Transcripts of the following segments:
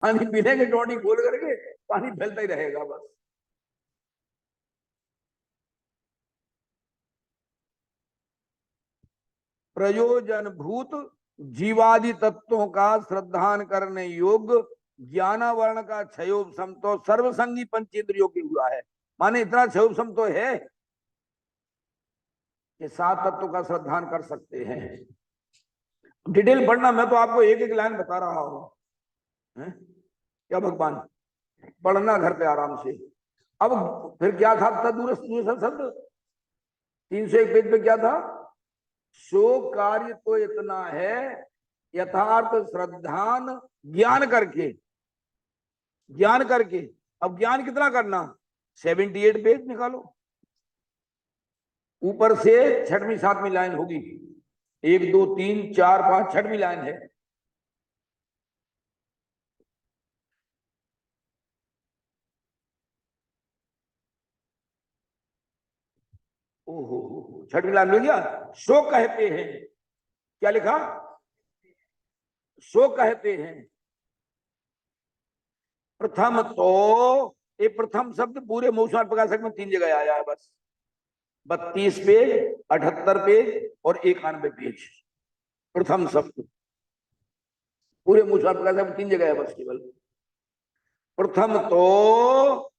पानी पीने के टोटी खोल करके पानी फैलता ही रहेगा बस। प्रयोजन भूत जीवादि तत्वों का श्रद्धान करने योग्य ज्ञानावरण का क्षयोपम तो सर्वसंगी पंचेंद्रियों के हुआ है। माने इतना क्षयोपम तो है कि 7 तत्वों का श्रद्धान कर सकते हैं। डिटेल पढ़ना, मैं तो आपको एक एक लाइन बता रहा हूं। क्या भगवान, पढ़ना घर पे आराम से। अब फिर क्या था दूसरा शब्द 301 पेज पे क्या था? सो कार्य तो इतना है यथार्थ श्रद्धान ज्ञान करके, ज्ञान करके। अब ज्ञान कितना करना? 78 पेज निकालो, ऊपर से 6वीं 7वीं लाइन होगी। 1 2 3 4 5 6वीं लाइन है। ओहो, 6वीं लाइन मिल गया। सो कहते हैं, क्या लिखा? सो कहते हैं। प्रथम तो ये प्रथम शब्द पूरे मौसम प्रकाशक में 3 जगह आया है बस। 32 पेज, 78 पेज और 91 पेज। प्रथम शब्द पूरे मौसम प्रकाशक में 3 जगह है बस केवल। प्रथम तो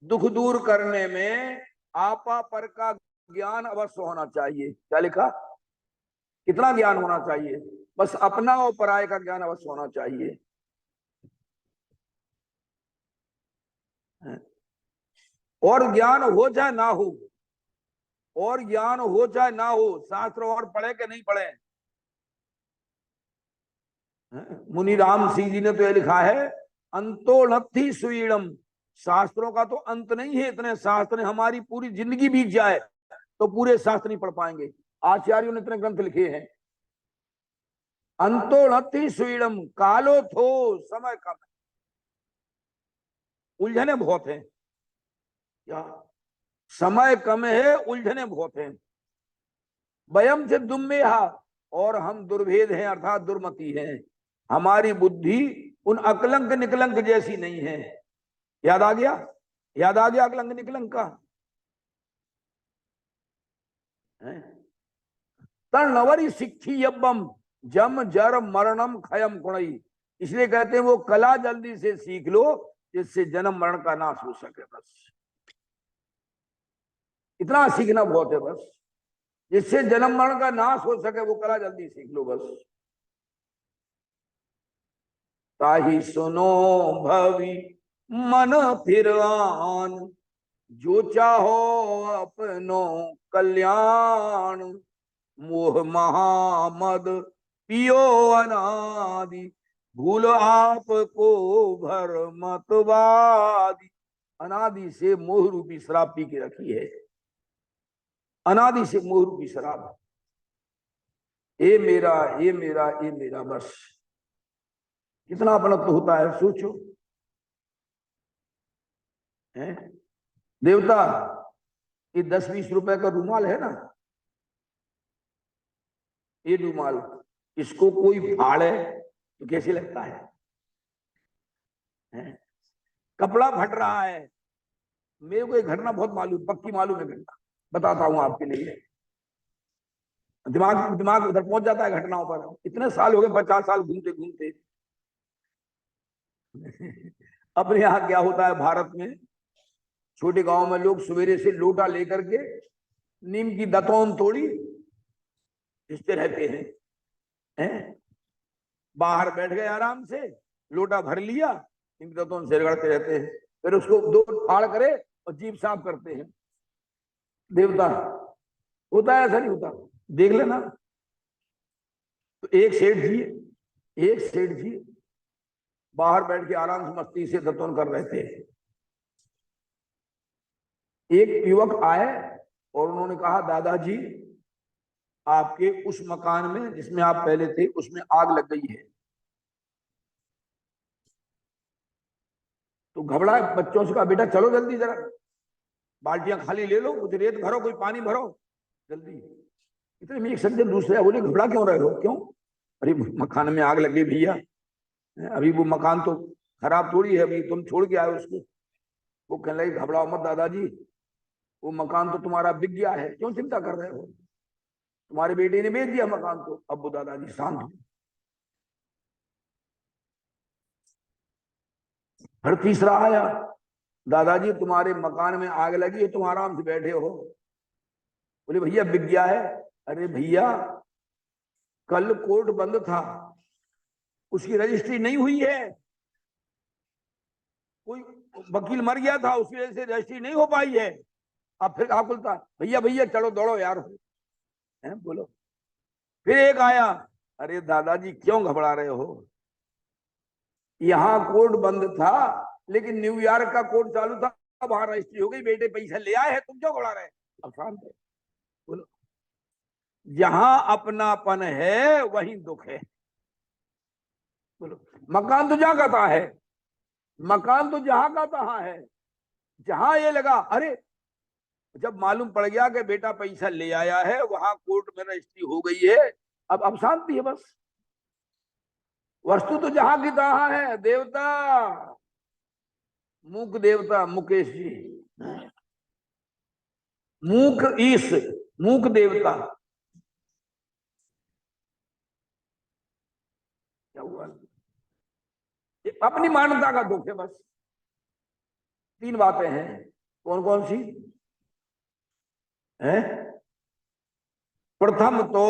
दुख दूर करने में आपा पर का ज्ञान अवश्य होना चाहिए। क्या लिखा? कितना ज्ञान होना चाहिए? बस अपना और पराये का ज्ञान अवश्य होना चाहिए। और ज्ञान हो चाहे ना हो, और ज्ञान हो चाहे ना हो, शास्त्र और पढ़े कि नहीं पढ़े। मुनि राम सिंह जी ने तो यह लिखा है, अंतो नथी सुईणम, शास्त्रों का तो अंत नहीं है। इतने शास्त्र हमारी पूरी जिंदगी बीत जाए तो पूरे शास्त्र नहीं पढ़ पाएंगे। आचार्यों ने इतने ग्रंथ लिखे हैं। अंतो नथी सुईणम, कालो थो, समय कम, उलझने बहुत है। क्या? समय कम है, उलझने बहुत है। वयम से दुम्मेहा, और हम दुर्भेद हैं अर्थात दुर्मति हैं। हमारी बुद्धि उन अकलंक निकलंक जैसी नहीं है। याद आ गया? याद आ गया अकलंक निकलंक का? तर्णवरी सिक्खी यब्बम जम जर मरणम खयम कुणई, इसलिए कहते हैं वो कला जल्दी से सीख लो जिससे जन्म मरण का नाश हो सके। बस इतना सीखना बहुत है बस, जिससे जन्म मरण का नाश हो सके वो कला जल्दी सीख लो बस। ताही सुनो भवि मन फिर आन, जो चाहो अपनो कल्याण, मोह महामद पियो अनादि, भूल आपको भर मतवादी। अनादि से मोह रूपी शराब पी के रखी है। अनादि से मोह रूपी शराब। ये मेरा, ये मेरा, ये मेरा, बस कितना अपनत्व होता है सोचो। है देवता, ये 10-20 रुपए का रूमाल है ना, ये रूमाल, इसको कोई फाड़े तो कैसे लगता है? कपड़ा फट रहा है। मेरे को एक घटना बहुत मालूम, पक्की मालूम है घटना, बताता हूं आपके लिए। दिमाग दिमाग उधर पहुंच जाता है घटनाओं पर। इतने साल हो गए, 50 साल घूमते घूमते। अपने यहाँ क्या होता है भारत में, छोटे गांव में लोग सवेरे से लोटा लेकर के नीम की दतौन तोड़ी इससे रहते हैं। बाहर बैठ गए आराम से, लोटा भर लिया, नीम की दतौन से रगड़ते रहते हैं। फिर उसको 2 फाड़ करे और जीभ साफ करते हैं। देवता होता है, ऐसा नहीं होता, देख लेना। तो एक सेठ जी बाहर बैठ के आराम से मस्ती से दतौन कर रहे थे। एक युवक आए और उन्होंने कहा, दादाजी आपके उस मकान में जिसमें आप पहले थे उसमें आग लग गई है। तो घबरा बच्चों से कहा, बेटा चलो जल्दी, जरा बाल्टियां खाली ले लो, कुछ रेत भरो, कोई पानी भरो जल्दी। इतने में एक सज्जन दूसरे बोले, घबरा क्यों रहे हो? क्यों? अरे मकान में आग लग गई भैया, अभी वो मकान तो खराब थोड़ी है, अभी तुम छोड़ के आए उसको। वो कहने लगे घबराओ मत दादाजी, वो मकान तो तुम्हारा बिक गया है, क्यों चिंता कर रहे हो, तुम्हारे बेटे ने बेच दिया मकान। तो अब वो दादाजी शांत हो। फिर तीसरा आया, दादाजी तुम्हारे मकान में आग लगी है, तुम आराम से बैठे हो। बोले भैया बिक गया है। अरे भैया कल कोर्ट बंद था, उसकी रजिस्ट्री नहीं हुई है, कोई वकील मर गया था, उसकी वजह से रजिस्ट्री नहीं हो पाई है। अब फिर आप बोलता भैया भैया चलो दौड़ो यार, है बोलो। फिर एक आया, अरे दादाजी क्यों घबरा रहे हो, यहाँ कोर्ट बंद था लेकिन न्यूयॉर्क का कोर्ट चालू था, वहां रजिस्ट्री हो गई, बेटे पैसा ले आए हैं, तुम क्यों घबरा रहे। अब शांत है। बोलो, जहां अपनापन है वहीं दुख है। बोलो, मकान तो जहां का तहां है, मकान तो जहां का तहां है। जहां ये लगा, अरे जब मालूम पड़ गया कि बेटा पैसा ले आया है, वहां कोर्ट में रजिस्ट्री हो गई है, अब शांति है बस। वस्तु तो जहां की तहां है। देवता, मूक देवता मुकेश जी, मूक ईश, मूक देवता। क्या हुआ, अपनी मान्यता का दुख है बस। तीन बातें हैं, कौन कौन सी है। प्रथम तो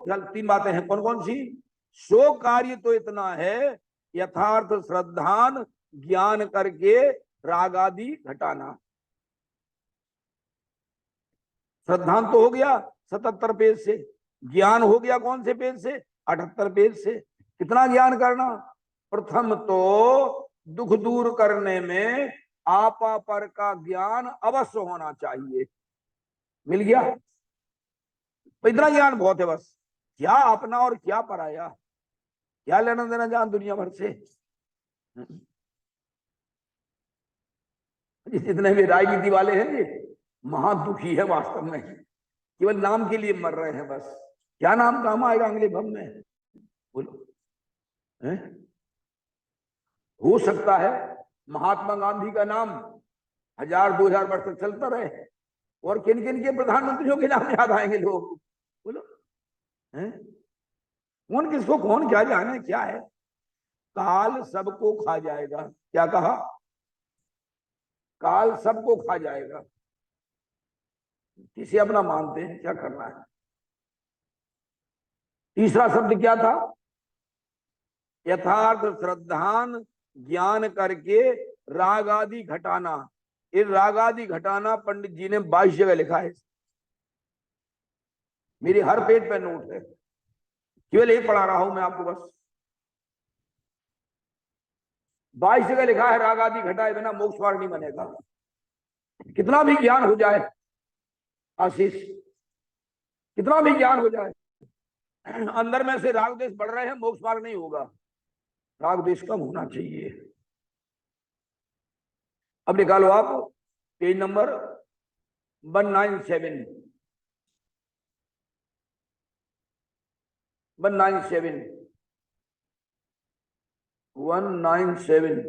तीन बातें हैं, कौन कौन सी। सो कार्य तो इतना है, यथार्थ श्रद्धान ज्ञान करके राग आदि घटाना। श्रद्धान तो हो गया 77 पेज से, ज्ञान हो गया कौन से पेज से, 78 पेज से। कितना ज्ञान करना। प्रथम तो दुख दूर करने में आपा पर का ज्ञान अवश्य होना चाहिए। मिल गया, इतना ज्ञान बहुत है बस। क्या अपना और क्या पराया, क्या लेना देना जान दुनिया भर से। जितने भी राजनीति वाले हैं ये महादुखी है वास्तव में, केवल नाम के लिए मर रहे हैं बस। क्या नाम काम आएगा अगले भव में, बोलो है? हो सकता है महात्मा गांधी का नाम 1000-2000 वर्ष तक चलता रहे, और किन किन के प्रधानमंत्रियों के नाम याद आएंगे लोग, बोलो है? कौन किसको कौन क्या जाने क्या है। काल सबको खा जाएगा, क्या कहा, काल सबको खा जाएगा। किसे अपना मानते हैं, क्या करना है। तीसरा शब्द क्या था, यथार्थ श्रद्धान ज्ञान करके राग आदि घटाना। ये राग आदि घटाना पंडित जी ने 22 जगह लिखा है, मेरे हर पेज पे नोट है, केवल एक पढ़ा रहा हूं मैं आपको बस। 22 जगह लिखा है, राग आदि घटाए बिना मोक्ष मार्ग नहीं बनेगा। कितना भी ज्ञान हो जाए आशीष, कितना भी ज्ञान हो जाए, अंदर में से राग देश बढ़ रहे हैं, मोक्ष मार्ग नहीं होगा। राग देश कम होना चाहिए। अब निकालो आप पेज नंबर 197, 197, 197।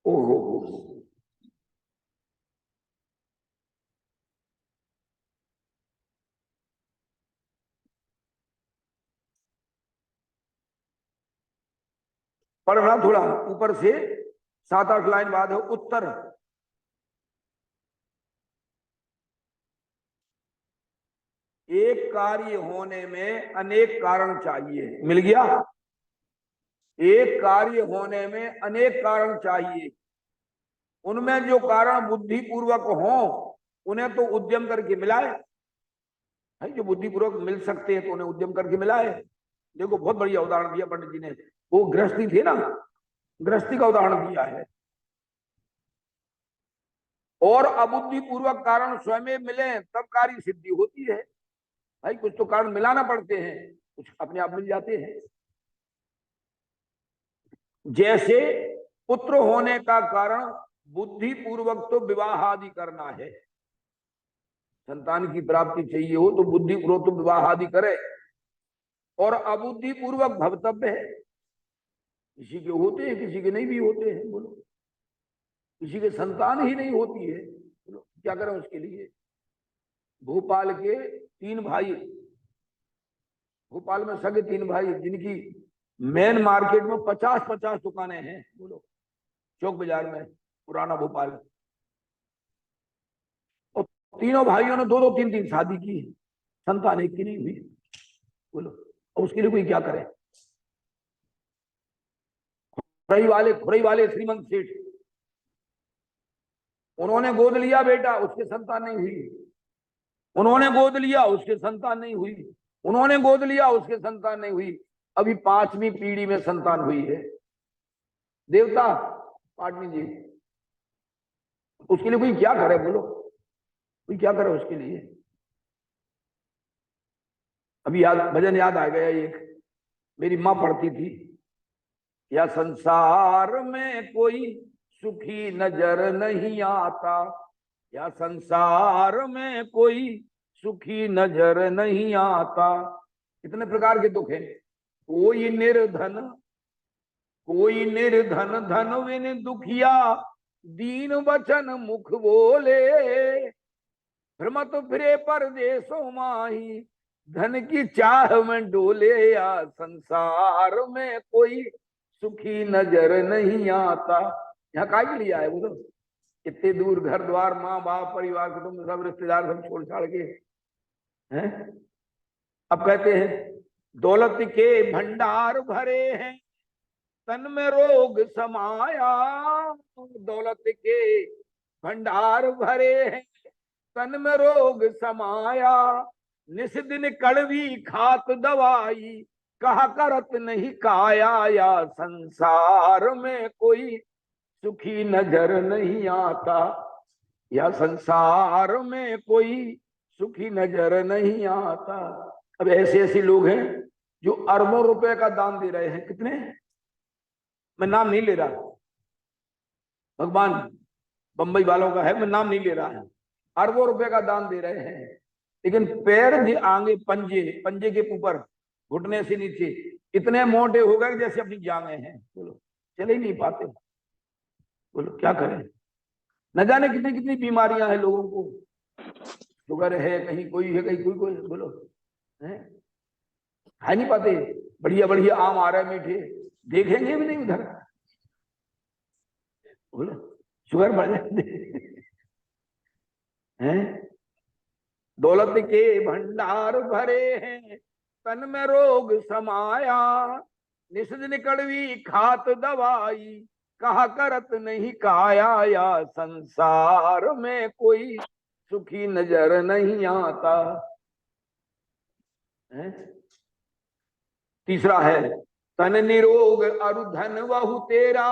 ओहो, पढ़ना थोड़ा ऊपर से, 7-8 लाइन बाद है उत्तर। एक कार्य होने में अनेक कारण चाहिए, मिल गया। एक कार्य होने में अनेक कारण चाहिए, उनमें जो कारण बुद्धि पूर्वक हो उन्हें तो उद्यम करके मिलाए। जो बुद्धि पूर्वक मिल सकते हैं तो उन्हें उद्यम करके मिलाए। देखो बहुत बढ़िया उदाहरण दिया पंडित जी ने, वो गृहस्थी थे ना, गृहस्थी का उदाहरण दिया है। और अबुद्धि पूर्वक कारण स्वयं मिले तब कार्य सिद्धि होती है। भाई कुछ तो कारण मिलाना पड़ते हैं, कुछ अपने आप मिल जाते हैं। जैसे पुत्र होने का कारण बुद्धि पूर्वक तो विवाह आदि करना है, संतान की प्राप्ति चाहिए हो तो बुद्धि पूर्वक तो विवाह आदि करे, और अबुद्धि पूर्वक भवतव्य है। किसी के होते हैं, किसी के नहीं भी होते हैं। बोलो, किसी के संतान ही नहीं होती है। बोलो क्या करें उसके लिए। भोपाल के 3 भाई, भोपाल में सगे 3 भाई, जिनकी मेन मार्केट में 50-50 दुकानें हैं। बोलो, चौक बाजार में, पुराना भोपाल। और तीनों भाइयों ने 2-2 3-3 शादी की, संतान एक की नहीं हुई। बोलो, और उसके लिए कोई क्या करे। खुरई वाले श्रीमंत सेठ, उन्होंने गोद लिया बेटा, उसके संतान नहीं हुई। उन्होंने गोद लिया, उसके संतान नहीं हुई। उन्होंने गोद लिया, उसके संतान नहीं हुई। अभी 5वीं पीढ़ी में संतान हुई है। देवता पाटनी जी, उसके लिए कोई क्या करे। बोलो, कोई क्या करे उसके लिए। अभी भजन याद आ गया एक, मेरी माँ पढ़ती थी, या संसार में कोई सुखी नजर नहीं आता, या संसार में कोई सुखी नजर नहीं आता। कितने प्रकार के दुख हैं। कोई निर्धन, कोई निर्धन धन विन दुखिया, दीन वचन मुख बोले, भ्रमत फिरे परदेसों माही, धन की चाह में डोले। या संसार में कोई सुखी नजर नहीं आता। यहाँ काय के लिए आए बोलो। इतने दूर घर द्वार, माँ बाप, परिवार, कुटुंब, सब रिश्तेदार सब छोड़ छाड़ के हैं। अब कहते हैं दौलत के भंडार भरे हैं, तन में रोग समाया। दौलत के भंडार भरे हैं, तन में रोग समाया। निस दिन कड़वी खात दवाई, कहा करत नहीं काया। या संसार में कोई सुखी नजर नहीं आता, या संसार में कोई सुखी नजर नहीं आता। अब ऐसे ऐसे लोग हैं जो अरबों रुपए का दान दे रहे हैं। कितने, मैं नाम नहीं ले रहा, भगवान बंबई वालों का है, मैं नाम नहीं ले रहा है। अरबों रुपए का दान दे रहे हैं, लेकिन पैर आगे, पंजे, पंजे के ऊपर, घुटने से नीचे इतने मोटे हो गए जैसे अपनी जांघें हैं। बोलो, चले ही नहीं पाते। बोलो क्या करें। न जाने कितनी कितनी बीमारियां हैं लोगों को। शुगर है, कहीं कोई है, कहीं कोई कोई। बोलो, है खा नहीं पाते। बढ़िया बढ़िया आम आ रहे हैं मीठे, देखेंगे भी नहीं उधर। बोलो, शुगर बढ़ जाते हैं। दौलत के भंडार भरे हैं, तन में रोग समाया। निषद कड़वी खात दवाई, कहा करत नहीं काया। या संसार में कोई सुखी नजर नहीं आता है। तीसरा है तन निरोग अरु धन बहु तेरा,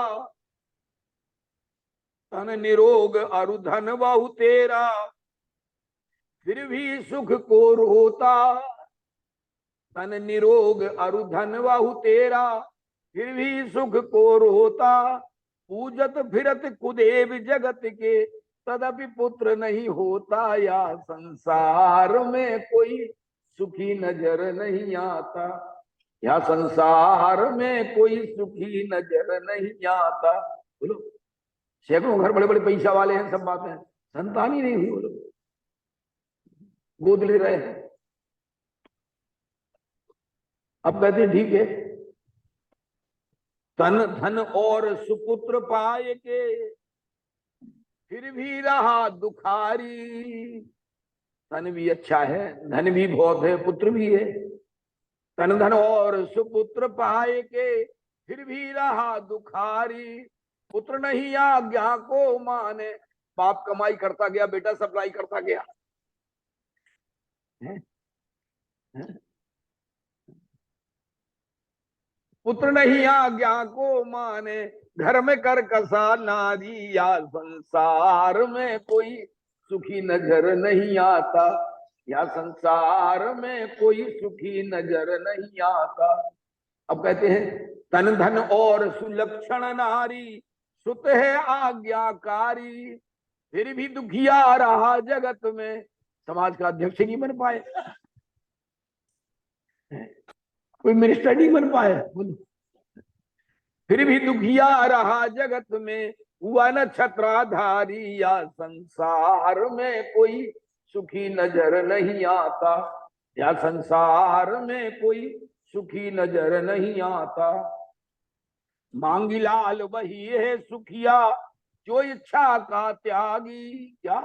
तन निरोग अरु धन बहु तेरा, फिर भी सुख को रोता। तन निरोग अरु धन बहु तेरा, फिर भी सुख को रोता। पूजत फिरत कुदेव जगत के, तदपि पुत्र नहीं होता। या संसार में कोई सुखी नजर नहीं आता, या संसार में कोई सुखी नजर नहीं आता। बोलो, सैकड़ों घर बड़े बड़े पैसा वाले हैं, सब बातें, संतान ही नहीं हुई। बोलो, गोद ले रहे हैं। अब कहते हैं ठीक है, तन धन और सुपुत्र पाए के, फिर भी रहा दुखारी। तन भी अच्छा है, धन भी बहुत है, पुत्र भी है। तन धन और सुपुत्र पाए के, फिर भी रहा दुखारी। पुत्र नहीं आज्ञा को माने, बाप कमाई करता गया, बेटा सप्लाई करता गया है? है? पुत्र नहीं आज्ञा को माने, घर में कर कसा नारी। या संसार में कोई सुखी नजर नहीं आता, या संसार में कोई सुखी नजर नहीं आता। अब कहते हैं तन धन और सुलक्षण नारी, सुत है आज्ञाकारी। फिर भी दुखिया रहा जगत में, समाज का अध्यक्ष नहीं बन पाए, कोई मिनिस्टर नहीं बन पाए। बोलो, फिर भी दुखिया रहा जगत में, हुआ न छत्राधारी, या संसार में कोई सुखी नजर नहीं आता, या संसार में कोई सुखी नजर नहीं आता। मांगी लाल वही है सुखिया, जो इच्छा का त्यागी। क्या?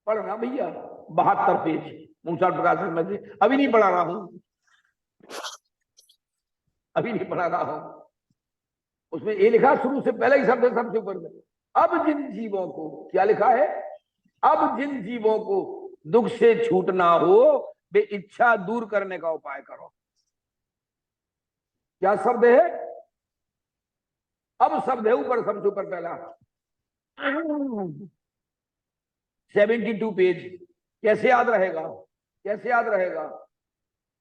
पढ़ना भैया 72 पेज मूसा प्रकाशन में से। अभी नहीं पढ़ा रहा हूं, अभी नहीं पढ़ा रहा हूं। उसमें ये लिखा शुरू से पहले ही शब्द है सबसे ऊपर में, अब जिन जीवों को, क्या लिखा है? अब जिन जीवों को दुख से छूटना हो, वे इच्छा दूर करने का उपाय करो। क्या शब्द है? अब शब्द है ऊपर, सबसे ऊपर पहला 72 पेज। कैसे याद रहेगा? कैसे याद रहेगा?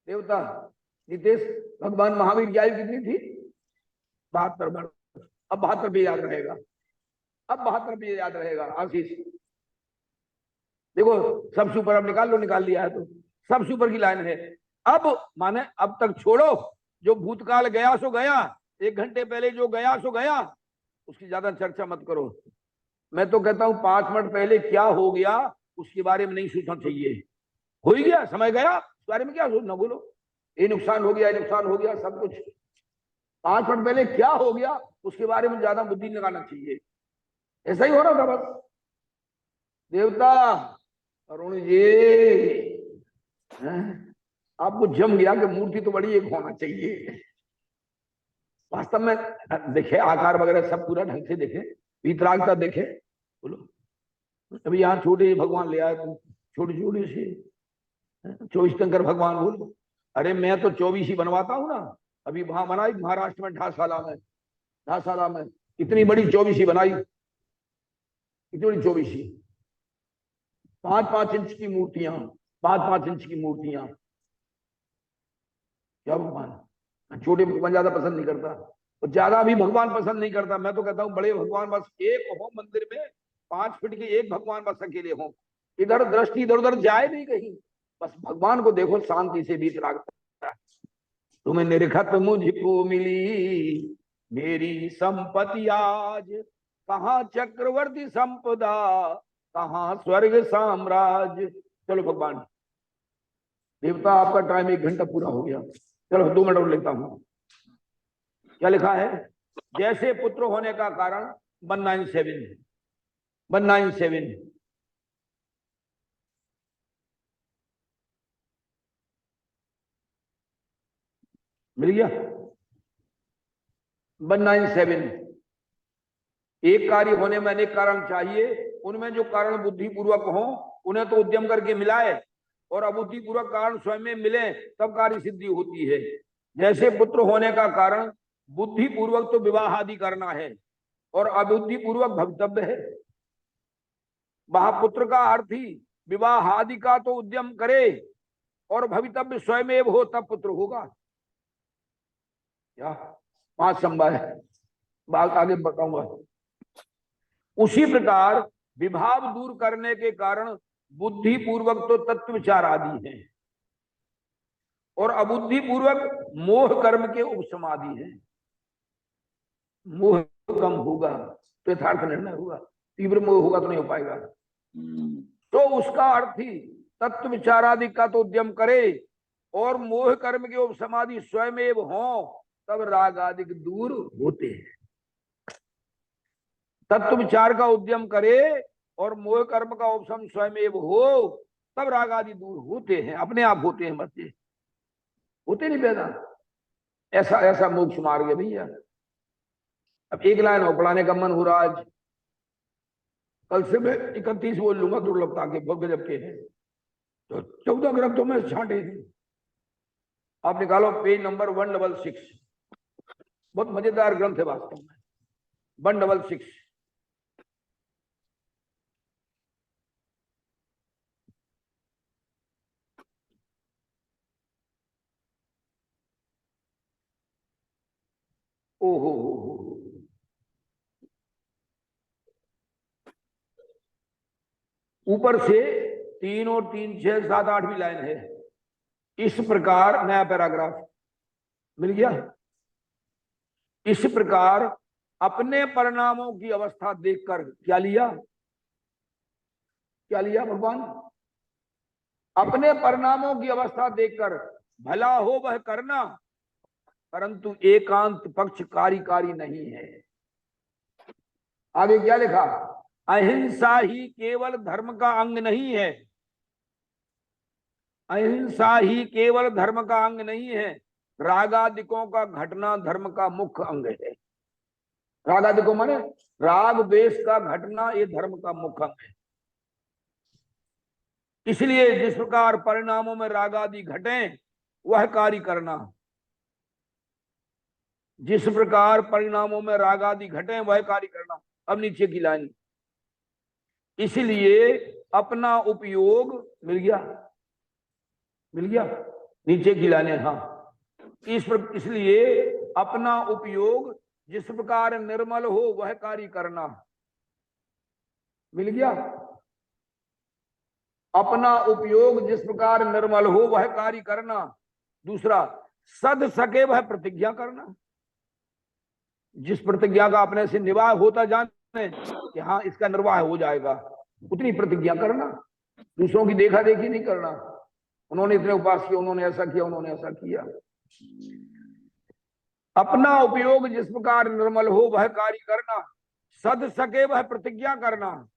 देवता नितेश, भगवान महावीर की आयु कितनी थी? 72 वर्ष। अब 72 पेज याद रहेगा, अब 72 पेज याद रहेगा। आशीष देखो, सबसे ऊपर अब निकाल लो, निकाल लिया है तो सबसे ऊपर की लाइन है, अब माने अब तक छोड़ो, जो भूतकाल गया सो गया, 1 घंटे पहले जो गया सो गया, उसकी ज्यादा चर्चा मत करो। मैं तो कहता हूं 5 मिनट पहले क्या हो गया उसके बारे में नहीं सोचना चाहिए। हो ही गया, समय गया, उस बारे में क्या सोचना? बोलो ये नुकसान हो गया, ये नुकसान हो गया, सब कुछ 5 मिनट पहले क्या हो गया उसके बारे में ज्यादा बुद्धि लगाना चाहिए। ऐसा ही हो रहा था बस। देवता अरुण जी, आपको जम गया कि मूर्ति तो बड़ी एक होना चाहिए। वास्तव में देखे आकार वगैरह सब पूरा ढंग से देखे, वितरागता देखे। बोलो अभी यहाँ छोटे भगवान ले आए तुम, छोटे छोटे से 24 शंकर भगवान। बोलो अरे मैं तो 24 ही बनवाता हूँ ना। अभी वहां बनाई महाराष्ट्र में ढासाला में, ढासाला में इतनी बड़ी 24 ही बनाई, इतनी बड़ी 24 ही, 5-5 इंच की मूर्तियां, 5-5 इंच की मूर्तियां। क्या भगवान? छोटे भगवान ज्यादा पसंद नहीं करता, और ज्यादा भी भगवान पसंद नहीं करता। मैं तो कहता हूँ बड़े भगवान बस एक हो मंदिर में, 5 फीट के एक भगवान बस अकेले हो, इधर दृष्टि इधर उधर जाए नहीं कहीं, बस भगवान को देखो शांति से। बीत लागता तुम्हें निरखत मुझको मिली मेरी संपत्ति आज, कहाँ चक्रवर्ती संपदा, कहाँ स्वर्ग साम्राज्य। चलो भगवान, देवता आपका टाइम 1 घंटा पूरा हो गया, चलो 2 मिनट और लेता हूं। क्या लिखा है? जैसे पुत्र होने का कारण 197, 197 मिल गया। 197 एक कार्य होने में अनेक कारण चाहिए, उनमें जो कारण बुद्धिपूर्वक हो उन्हें तो उद्यम करके मिलाए, और अबुद्धिपूर्वक कारण स्वयं में मिले तब कार्य सिद्धि होती है। जैसे पुत्र होने का कारण बुद्धिपूर्वक तो विवाह आदि करना है, और अबुद्धिपूर्वक भवितव्य है। वहां पुत्र का अर्थ ही विवाह आदि का तो उद्यम करे, और भवितव्य स्वयं हो तब पुत्र होगा। क्या 5 संभव है, बात आगे बताऊंगा। उसी प्रकार विभाव दूर करने के कारण बुद्धि पूर्वक तो तत्व विचार आदि है, और अबुद्धि पूर्वक मोह कर्म के उपसमाधि है। मोह कम होगा तो यथार्थ निर्णय होगा, तीव्र मोह होगा तो नहीं हो पाएगा। तो उसका अर्थ ही तत्व विचारादि का तो उद्यम करे, और मोह कर्म के उपसमाधि स्वयं हो तब राग आदि दूर होते हैं। तत्व विचार का उद्यम करे और मोह कर्म का उपशम स्वयं हो तब राग आदि दूर होते हैं, अपने आप होते हैं, बच्चे होते नहीं पैदा। ऐसा ऐसा मोक्ष मार्ग है भैया। अब एक लाइन हो पढ़ाने का मन हो रहा आज, कल से मैं 31 बोल लूंगा दुर्लभता के, बहुत गजब के हैं। तो 14 ग्रंथों में छांटे थे। आप निकालो पेज नंबर 166, बहुत मजेदार ग्रंथ है वास्तव में, 166। ओहो हो, ऊपर से 3 और 3 6 7 8 भी लाइन है। इस प्रकार, नया पैराग्राफ मिल गया। इस प्रकार अपने परिणामों की अवस्था देखकर क्या लिया, क्या लिया भगवान? अपने परिणामों की अवस्था देखकर भला हो वह करना, परंतु एकांत पक्ष कार्यकारी नहीं है। आगे क्या लिखा? अहिंसा ही केवल धर्म का अंग नहीं है, अहिंसा ही केवल धर्म का अंग नहीं है, रागादिकों का घटना धर्म का मुख्य अंग है। रागादिकों माने राग द्वेष का घटना, ये धर्म का मुख्य अंग है। इसलिए जिस प्रकार परिणामों में रागादि घटे वह कार्य करना, जिस प्रकार परिणामों में रागादि घटे वह कार्य करना। अब नीचे की लाइन, इसलिए अपना उपयोग, मिल गया, मिल गया, नीचे की लाइन, हाँ। इसलिए अपना उपयोग जिस प्रकार निर्मल हो वह कार्य करना, मिल गया। अपना उपयोग जिस प्रकार निर्मल हो वह कार्य करना। दूसरा, सद सके वह प्रतिज्ञा करना, जिस प्रतिज्ञा का अपने से निर्वाह होता जाने कि हाँ इसका निर्वाह हो जाएगा, उतनी प्रतिज्ञा करना। दूसरों की देखा देखी नहीं करना, उन्होंने इतने उपास किया, उन्होंने ऐसा किया, उन्होंने ऐसा किया। अपना उपयोग जिस प्रकार निर्मल हो वह कार्य करना, सद सके वह प्रतिज्ञा करना,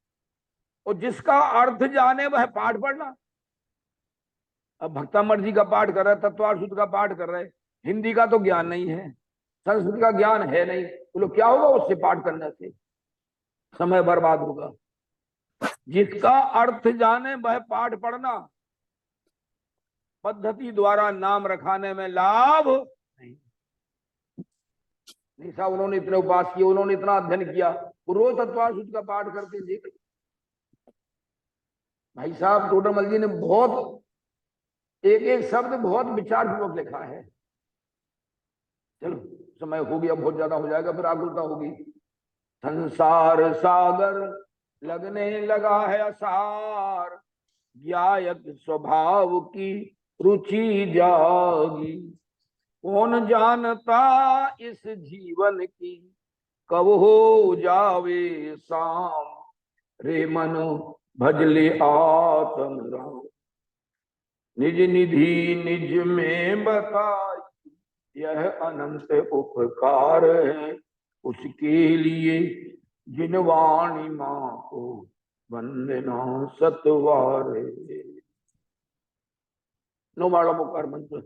और जिसका अर्थ जाने वह पाठ पढ़ना। अब भक्तामठ जी का पाठ कर रहे, तत्वार्थ सूत्र का पाठ कर रहे, हिंदी का तो ज्ञान नहीं है, संस्कृत का ज्ञान है नहीं, बोलो क्या होगा उससे पाठ करने से? समय बर्बाद होगा। जिसका अर्थ जाने वह पाठ पढ़ना, पद्धति द्वारा नाम रखाने में लाभ नहीं। निशा उन्होंने इतने उपास किए, उन्होंने इतना अध्ययन किया, वो रोज तत्वार्थ सूत्र का पाठ करते देख। भाई साहब टोडरमल जी ने बहुत एक एक शब्द बहुत विचार पूर्वक लिखा है। चलो समय हो गया, बहुत ज्यादा हो जाएगा, फिर आकुलता होगी। संसार सागर लगने लगा है असार, ज्ञायक स्वभाव की रुचि जागी, कौन जानता इस जीवन की कब हो जावे शाम, रे मनो भजले आत्म राम, निज निधि निज में बताई, यह अनंत उपकार है उसके लिए, जिन वाणी मां को वंदना सतवारे। नो माला मुकार मंत्र।